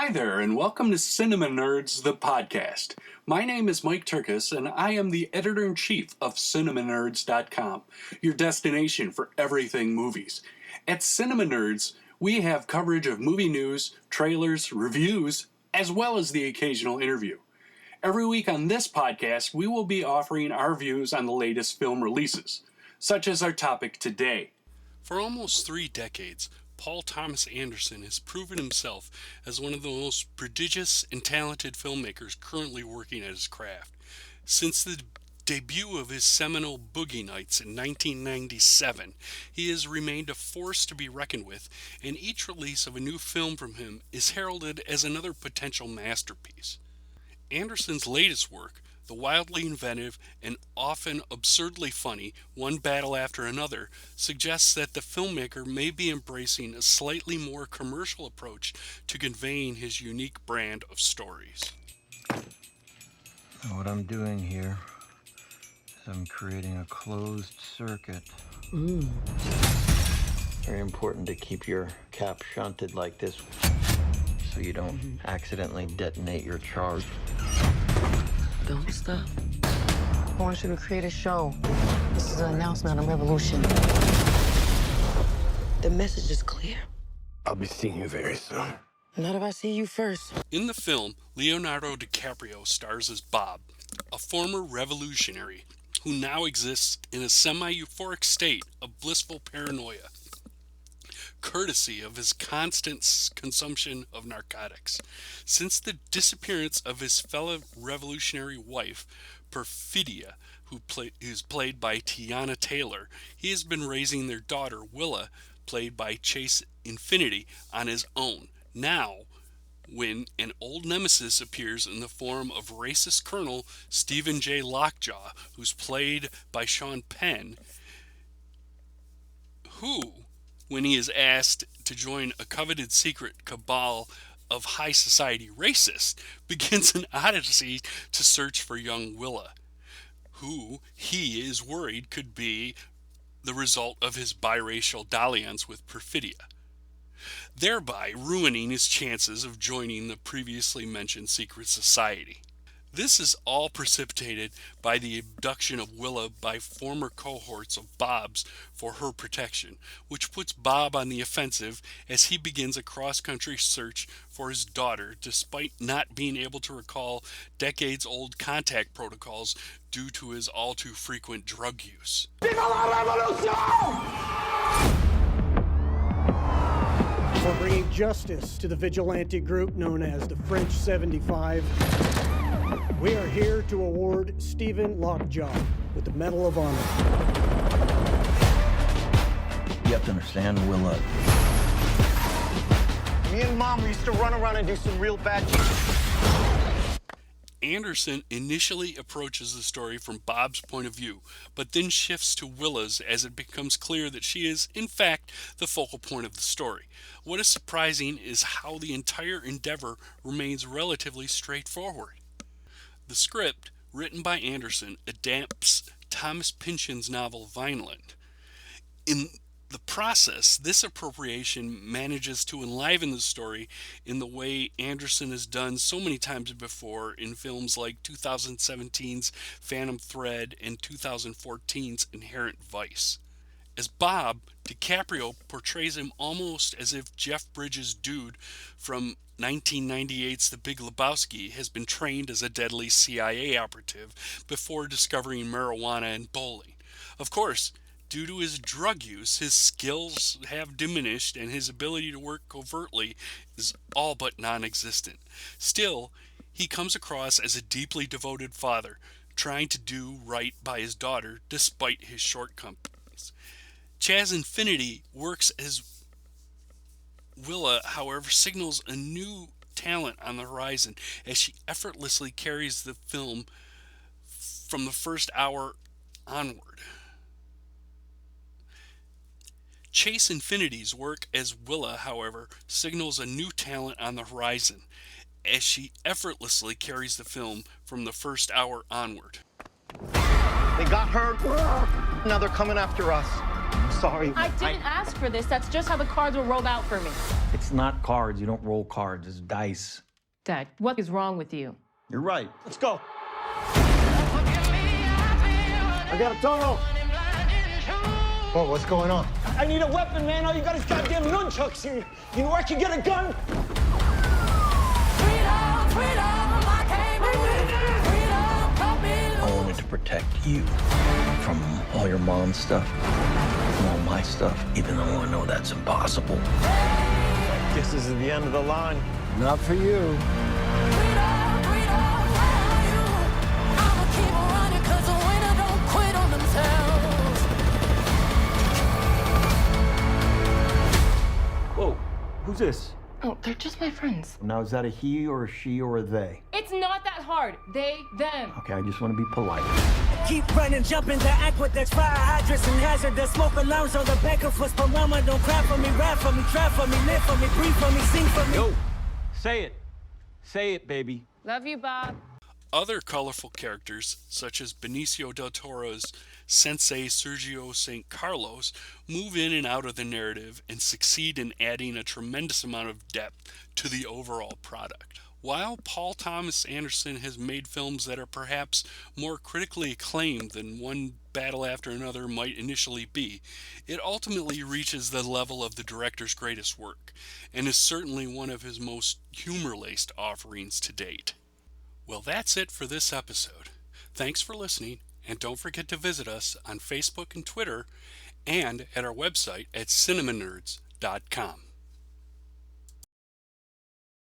Hi there, and welcome to CinemaNerdz, the podcast. My name is Mike Tyrkus, and I am the editor-in-chief of CinemaNerdz.com, your destination for everything movies. At CinemaNerdz, we have coverage of movie news, trailers, reviews, as well as the occasional interview. Every week on this podcast, we will be offering our views on the latest film releases, such as our topic today. For almost 3 decades, Paul Thomas Anderson has proven himself as one of the most prodigious and talented filmmakers currently working at his craft. Since the debut of his seminal Boogie Nights in 1997, he has remained a force to be reckoned with, and each release of a new film from him is heralded as another potential masterpiece. Anderson's latest work, the wildly inventive and often absurdly funny One Battle After Another, suggests that the filmmaker may be embracing a slightly more commercial approach to conveying his unique brand of stories. What I'm doing here is I'm creating a closed circuit. Very important to keep your cap shunted like this so you don't accidentally detonate your charge. Don't stop. I want you to create a show. This is an announcement, a revolution. The message is clear. I'll be seeing you very soon. Not if I see you first. In the film, Leonardo DiCaprio stars as Bob, a former revolutionary who now exists in a semi-euphoric state of blissful paranoia, courtesy of his constant consumption of narcotics. Since the disappearance of his fellow revolutionary wife, Perfidia, who's played by Tiana Taylor, he has been raising their daughter, Willa, played by Chase Infinity, on his own. Now, when an old nemesis appears in the form of racist Colonel Stephen J. Lockjaw, who's played by Sean Penn, who, when he is asked to join a coveted secret cabal of high society racists, begins an odyssey to search for young Willa, who he is worried could be the result of his biracial dalliance with Perfidia, thereby ruining his chances of joining the previously mentioned secret society. This is all precipitated by the abduction of Willa by former cohorts of Bob's for her protection, which puts Bob on the offensive as he begins a cross-country search for his daughter, despite not being able to recall decades-old contact protocols due to his all-too-frequent drug use. For bringing justice to the vigilante group known as the French 75, we are here to award Stephen Lockjaw with the Medal of Honor. You have to understand, Willa. Me and Mom used to run around and do some real bad shit. Anderson initially approaches the story from Bob's point of view, but then shifts to Willa's as it becomes clear that she is, in fact, the focal point of the story. What is surprising is how the entire endeavor remains relatively straightforward. The script, written by Anderson, adapts Thomas Pynchon's novel Vineland. In the process, this appropriation manages to enliven the story in the way Anderson has done so many times before in films like 2017's Phantom Thread and 2014's Inherent Vice. As Bob, DiCaprio portrays him almost as if Jeff Bridges' dude from 1998's The Big Lebowski has been trained as a deadly CIA operative before discovering marijuana and bowling. Of course, due to his drug use, his skills have diminished and his ability to work covertly is all but non-existent. Still, he comes across as a deeply devoted father, trying to do right by his daughter despite his shortcomings. Chaz Infinity works as Willa, however, signals a new talent on the horizon as she effortlessly carries the film from the first hour onward. Chase Infinity's work as Willa, however, signals a new talent on the horizon as she effortlessly carries the film from the first hour onward. They got her. Now they're coming after us. sorry. I didn't ask for this. That's just how the cards were rolled out for me. It's not cards. You don't roll cards. It's dice. Dad, what is wrong with you? You're right. Let's go. I got a tunnel. Oh, what's going on? I need a weapon, man. All you got is goddamn nunchucks here. You know where I can get a gun? I wanted to protect you from all your mom's stuff, from all my stuff, even though I know that's impossible. Guess this is the end of the line. Not for you. Whoa, who's this? Oh, they're just my friends. Now, is that a he or a she or a they? It's not that hard. They, them. Okay, I just want to be polite. Keep running, jumping the aqueducts, fire hydrants and hazardous smoke alarms on the back of us. But mama, don't cry for me, rap for me, try for me, live for me, breathe for me, sing for me. Yo, say it. Say it, baby. Love you, Bob. Other colorful characters, such as Benicio del Toro's Sensei Sergio St. Carlos, move in and out of the narrative and succeed in adding a tremendous amount of depth to the overall product. While Paul Thomas Anderson has made films that are perhaps more critically acclaimed than One Battle After Another might initially be, it ultimately reaches the level of the director's greatest work, and is certainly one of his most humor-laced offerings to date. Well, that's it for this episode. Thanks for listening, and don't forget to visit us on Facebook and Twitter, and at our website at CinemaNerdz.com.